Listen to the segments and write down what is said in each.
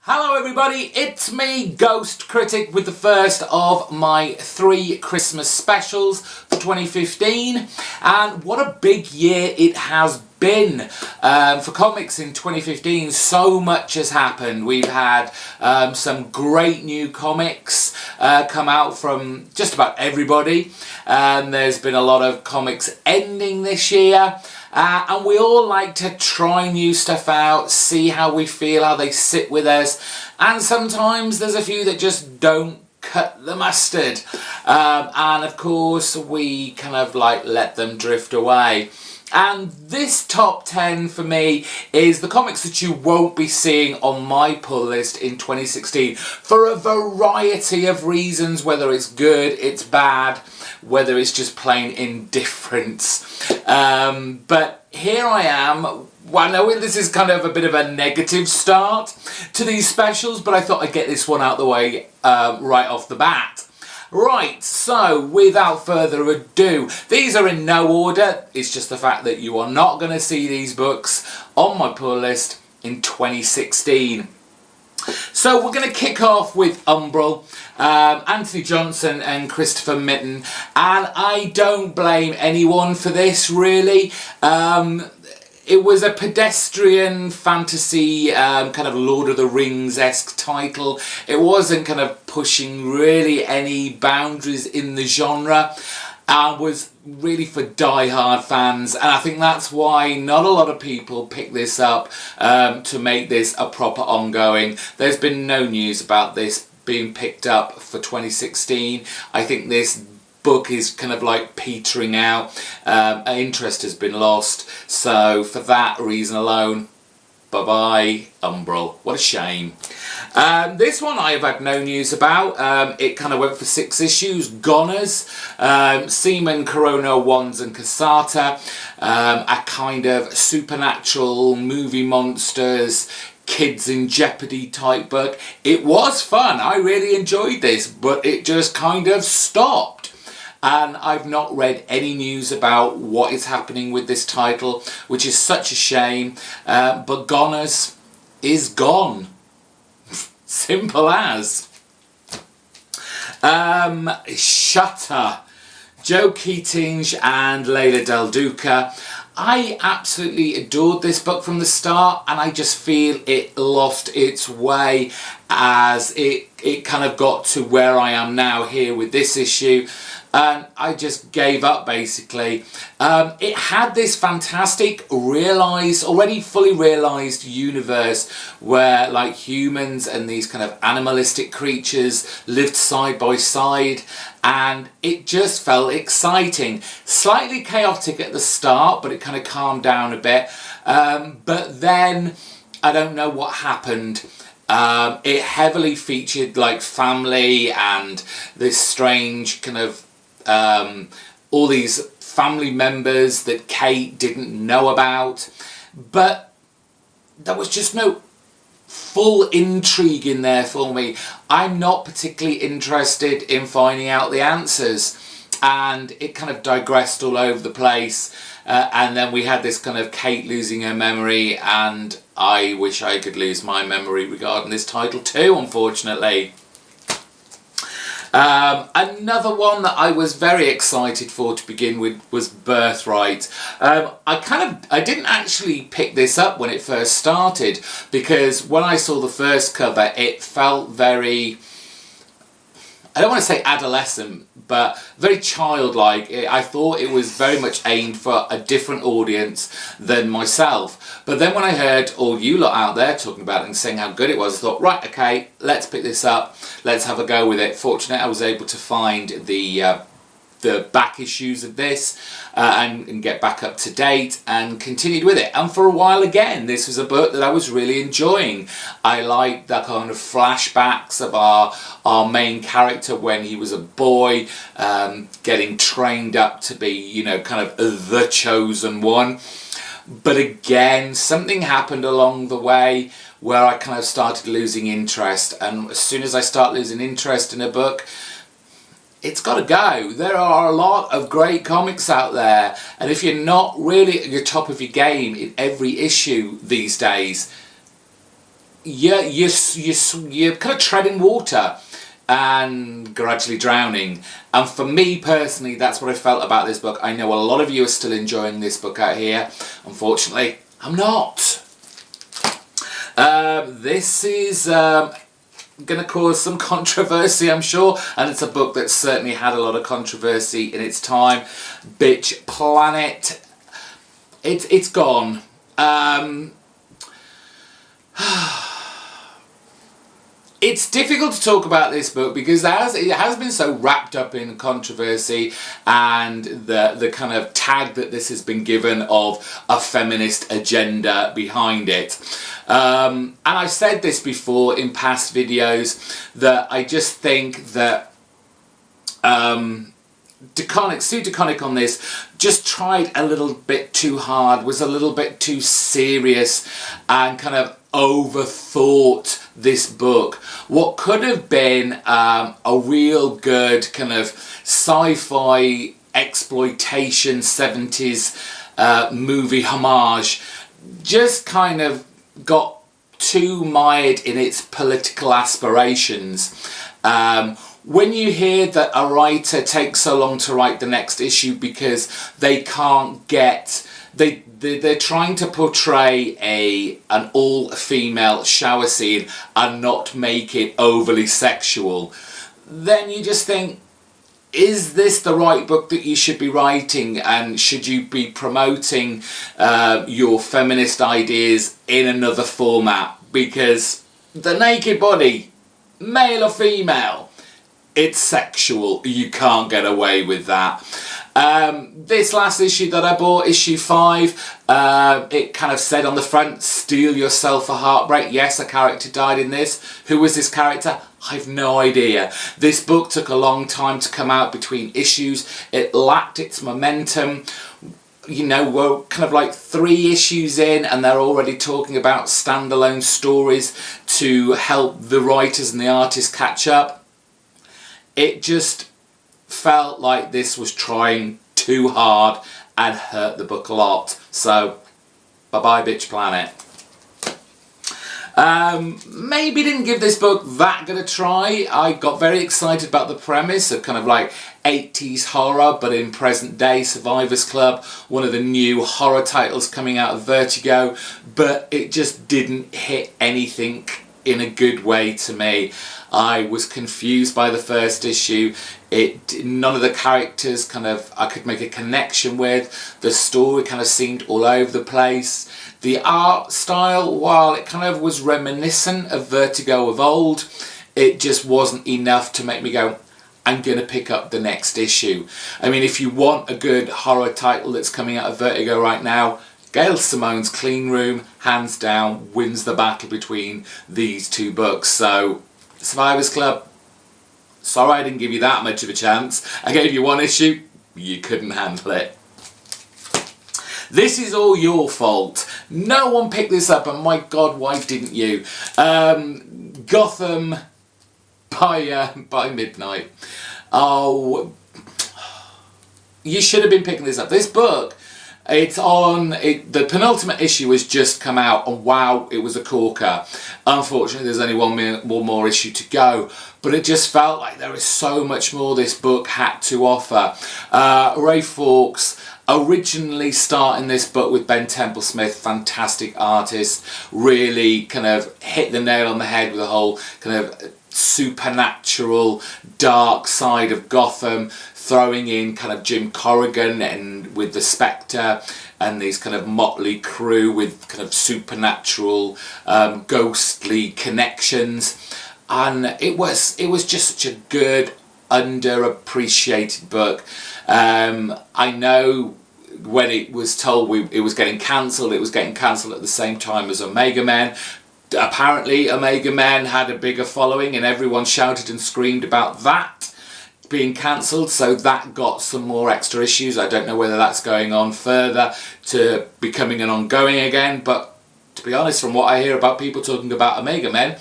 Hello everybody, it's me, GhostCritic, with the first of my 3 Christmas specials for 2015, and what a big year it has been for comics in 2015. So much has happened. We've had some great new comics come out from just about everybody, and there's been a lot of comics ending this year. And we all like to try new stuff out, see how we feel, how they sit with us, and sometimes there's a few that just don't cut the mustard, and of course we kind of like let them drift away. And this top 10 for me is the comics that you won't be seeing on my pull list in 2016 for a variety of reasons, whether it's good, it's bad, whether it's just plain indifference. But here I am. Well, I know this is kind of a bit of a negative start to these specials, but I thought I'd get this one out of the way right off the bat. Right, so without further ado, these are in no order. It's just the fact that you are not going to see these books on my pull list in 2016. So we're going to kick off with Umbral, Anthony Johnson and Christopher Mitten, and I don't blame anyone for this really. It was a pedestrian fantasy, kind of Lord of the Rings-esque title. It wasn't kind of pushing really any boundaries in the genre, and was really for die-hard fans, and I think that's why not a lot of people pick this up to make this a proper ongoing. There's been no news about this being picked up for 2016. I think this book is kind of like petering out. Interest has been lost, so for that reason alone, bye-bye Umbral. What a shame. This one I have had no news about. It kind of went for 6 issues. Ganas, Seaman, Corona, Wands and Casata. A kind of supernatural movie monsters, kids in jeopardy type book. It was fun. I really enjoyed this, but it just kind of stopped. And I've not read any news about what is happening with this title, which is such a shame. But Ganas is gone. Simple as. Shutter. Joe Keating and Leila Del Duca. I absolutely adored this book from the start, and I just feel it lost its way as it kind of got to where I am now here with this issue. And I just gave up basically. It had this fantastic already fully realised universe where like humans and these kind of animalistic creatures lived side by side, and it just felt exciting. Slightly chaotic at the start, but it kind of calmed down a bit. But then I don't know what happened. It heavily featured like family and this strange kind of all these family members that Kate didn't know about, but there was just no full intrigue in there for me. I'm not particularly interested in finding out the answers, and it kind of digressed all over the place, and then we had this kind of Kate losing her memory, and I wish I could lose my memory regarding this title too, unfortunately. Another one that I was very excited for to begin with was Birthright. I didn't actually pick this up when it first started, because when I saw the first cover it felt very, I don't want to say adolescent, but very childlike. I thought it was very much aimed for a different audience than myself. But then when I heard all you lot out there talking about it and saying how good it was, I thought, right, okay, let's pick this up. Let's have a go with it. Fortunately, I was able to find the back issues of this and get back up to date and continued with it. And for a while again, this was a book that I was really enjoying. I liked the kind of flashbacks of our main character when he was a boy, getting trained up to be, you know, kind of the chosen one. But again, something happened along the way where I kind of started losing interest, and as soon as I start losing interest in a book, it's got to go. There are a lot of great comics out there, and if you're not really at your top of your game in every issue these days, you're kind of treading water and gradually drowning. And for me personally, that's what I felt about this book. I know a lot of you are still enjoying this book out here. Unfortunately, I'm not. This is going to cause some controversy, I'm sure, and it's a book that certainly had a lot of controversy in its time. Bitch Planet. It's gone. It's difficult to talk about this book because it has been so wrapped up in controversy and the kind of tag that this has been given of a feminist agenda behind it. And I've said this before in past videos that I just think that Sue DeConnick on this just tried a little bit too hard, was a little bit too serious, and kind of overthought this book. What could have been a real good kind of sci-fi exploitation 70s movie homage just kind of got too mired in its political aspirations. When you hear that a writer takes so long to write the next issue because they can't get... They're trying to portray an all-female shower scene and not make it overly sexual, then you just think, is this the right book that you should be writing, and should you be promoting your feminist ideas in another format? Because the naked body, male or female, it's sexual. You can't get away with that. This last issue that I bought, issue 5, it kind of said on the front, steal yourself a heartbreak. Yes, a character died in this. Who was this character? I've no idea. This book took a long time to come out between issues. It lacked its momentum. You know, we're kind of like 3 issues in and they're already talking about standalone stories to help the writers and the artists catch up. It just felt like this was trying too hard and hurt the book a lot. So, bye-bye Bitch Planet. Maybe didn't give this book that good a try. I got very excited about the premise of kind of like 80s horror, but in present day. Survivors Club, one of the new horror titles coming out of Vertigo, but it just didn't hit anything in a good way to me. I was confused by the first issue. None of the characters kind of I could make a connection with. The story kind of seemed all over the place. The art style, while it kind of was reminiscent of Vertigo of old, it just wasn't enough to make me go, I'm going to pick up the next issue. I mean, if you want a good horror title that's coming out of Vertigo right now, Gail Simone's Clean Room, hands down, wins the battle between these two books. So, Survivors Club, sorry I didn't give you that much of a chance. I gave you 1 issue, you couldn't handle it. This is all your fault. No one picked this up, and my God, why didn't you? Gotham, by midnight. Oh, you should have been picking this up. This book, it's on, the penultimate issue has just come out, and wow, it was a corker. Unfortunately, there's only one more issue to go, but it just felt like there is so much more this book had to offer. Ray Fawkes, originally starting this book with Ben Temple-Smith, fantastic artist, really kind of hit the nail on the head with the whole kind of supernatural dark side of Gotham, throwing in kind of Jim Corrigan and with the Spectre and these kind of motley crew with kind of supernatural ghostly connections, and it was just such a good underappreciated book. I know when it was told it was getting cancelled, it was getting cancelled at the same time as Omega Men. Apparently Omega Men had a bigger following and everyone shouted and screamed about that being cancelled, so that got some more extra issues. I don't know whether that's going on further to becoming an ongoing again, but to be honest, from what I hear about people talking about Omega Men,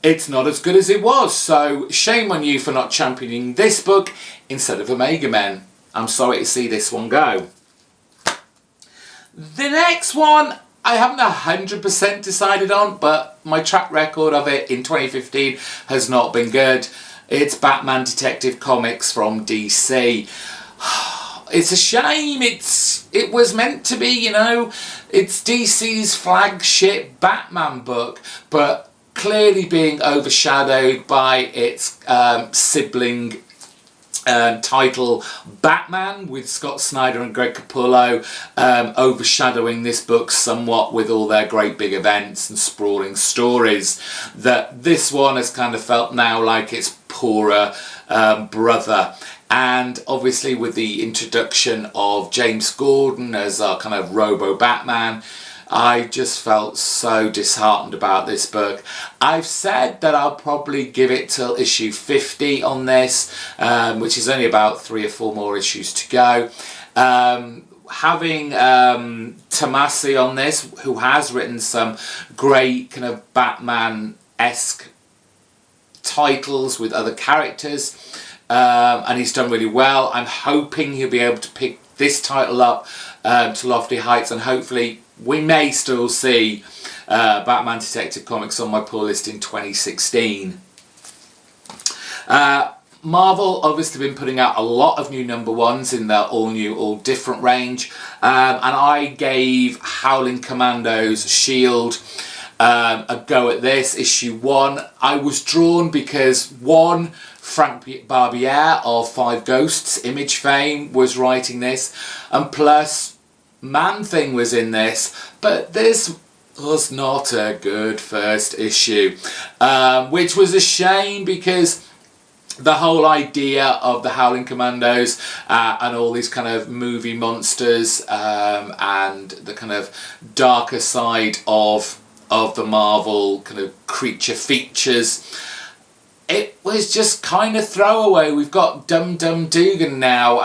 it's not as good as it was. So shame on you for not championing this book instead of Omega Men. I'm sorry to see this one go. The next one, I haven't 100% decided on, but my track record of it in 2015 has not been good. It's Batman Detective Comics from DC. It's a shame. It was meant to be, you know, it's DC's flagship Batman book, but clearly being overshadowed by its sibling title Batman, with Scott Snyder and Greg Capullo overshadowing this book somewhat with all their great big events and sprawling stories, that this one has kind of felt now like its poorer brother. And obviously with the introduction of James Gordon as our kind of Robo-Batman, I just felt so disheartened about this book. I've said that I'll probably give it till issue 50 on this, which is only about 3 or 4 more issues to go. Having Tomasi on this, who has written some great kind of Batman-esque titles with other characters, and he's done really well. I'm hoping he'll be able to pick this title up to lofty heights, and hopefully we may still see Batman Detective Comics on my pull list in 2016. Marvel obviously been putting out a lot of new #1s in their all new, all different range, and I gave Howling Commandos Shield a go at this, issue 1. I was drawn because, one, Frank Barbiere of Five Ghosts Image fame was writing this, and plus Man-Thing was in this, but this was not a good first issue, which was a shame because the whole idea of the Howling Commandos and all these kind of movie monsters and the kind of darker side of the Marvel kind of creature features, it was just kind of throwaway. We've got Dum Dum Dugan now,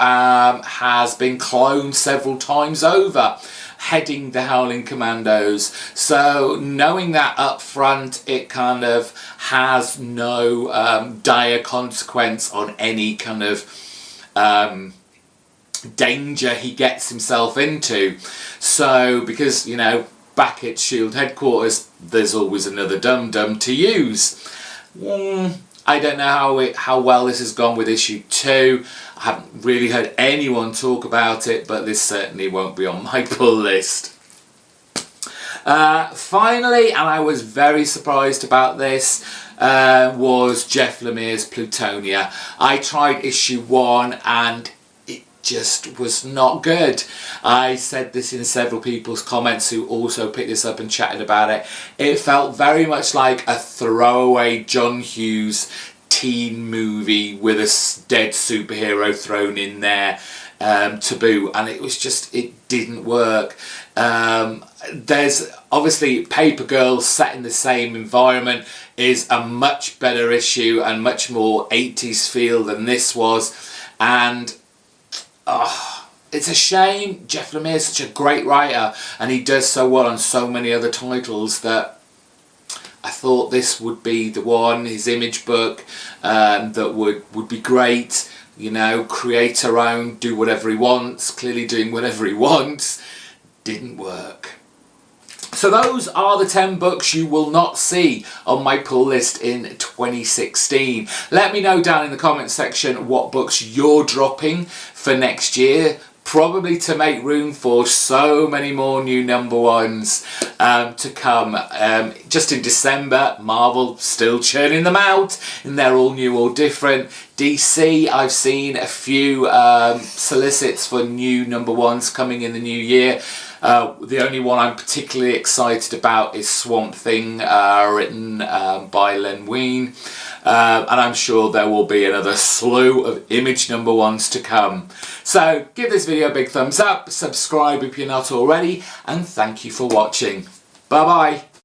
has been cloned several times over, heading the Howling Commandos. So knowing that up front, it kind of has no dire consequence on any kind of danger he gets himself into. So, because, you know, back at SHIELD headquarters, there's always another Dum Dum to use. I don't know how well this has gone with issue 2. I haven't really heard anyone talk about it, but this certainly won't be on my pull list. Finally, and I was very surprised about this, was Jeff Lemire's Plutonia. I tried issue 1 and it just was not good. I said this in several people's comments who also picked this up and chatted about it. It felt very much like a throwaway John Hughes teen movie with a dead superhero thrown in there to boot, and it was just, it didn't work. There's obviously Paper Girl set in the same environment is a much better issue and much more 80s feel than this was, and it's a shame. Jeff Lemire is such a great writer and he does so well on so many other titles that I thought this would be the one, his Image book, that would be great. You know, create around, do whatever he wants, clearly doing whatever he wants. Didn't work. So those are the 10 books you will not see on my pull list in 2016. Let me know down in the comment section what books you're dropping for next year. Probably to make room for so many more new #1s to come. Just in December, Marvel still churning them out, and they're all new, all different. DC, I've seen a few solicits for new #1s coming in the new year. The only one I'm particularly excited about is Swamp Thing, written by Len Wein. And I'm sure there will be another slew of Image #1s to come. So give this video a big thumbs up, subscribe if you're not already, and thank you for watching. Bye bye.